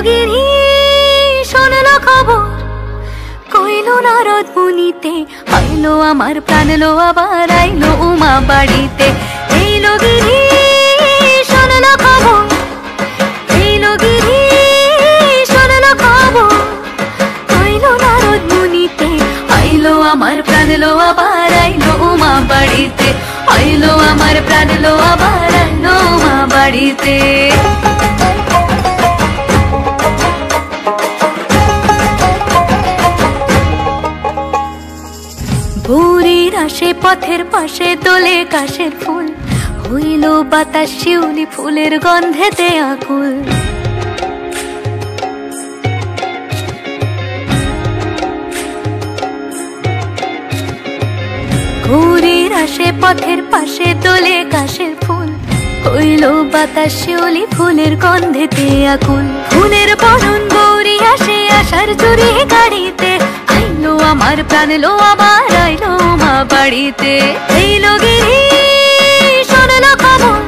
গিরি শোনলো খবর, কইলো নারদ মুনিতে, আইলো আমার প্রাণ লো আবার আইলো উমা বাড়িতে। এইলো গিরি শোনলো খবর, এইলো গিরি শোনলো খবর, কইলো নারদ মুনিতে, আইলো আমার প্রাণ লো আবার আইলো উমা বাড়িতে, আইলো আমার প্রাণ লো আবার আইলো উমা বাড়িতে। ভোরের আসে পথের পাশে দোলে কাশের ফুল, হইল বাতাস শিউলি ফুলের গন্ধেতে আকুল। ভোরের আসে পথের পাশে দোলে কাশের ফুল, হইল বাতাস শিউলি ফুলের গন্ধেতে আকুল। ফুলের বরণ গৌরী আসে আশার চুরি গাড়িতে, আইলো আমার প্রাণ লো আবার আইলো উমা বাড়িতে। এইলো গিরি শোনলো খবর,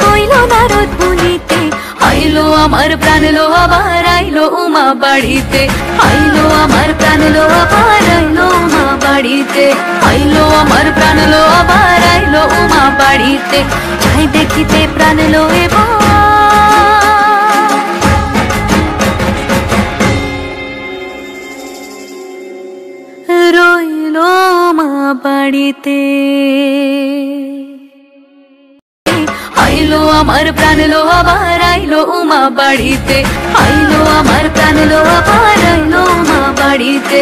কইলো নারদ মুনিতে, আইলো আমার প্রাণ লো আবার আইলো উমা বাড়িতে, আইলো আমার প্রাণ লো আবার আইলো উমা বাড়িতে, আইলো আমার প্রাণ লো আবার আইলো উমা বাড়িতে। যাই দেখিতে প্রাণ লো এবার রইলো মা বাড়িতে। আইলো আমার প্রাণ লো আবার আইলো উমা বাড়িতে, আইলো আমার প্রাণ লো আবার আইলো উমা বাড়িতে।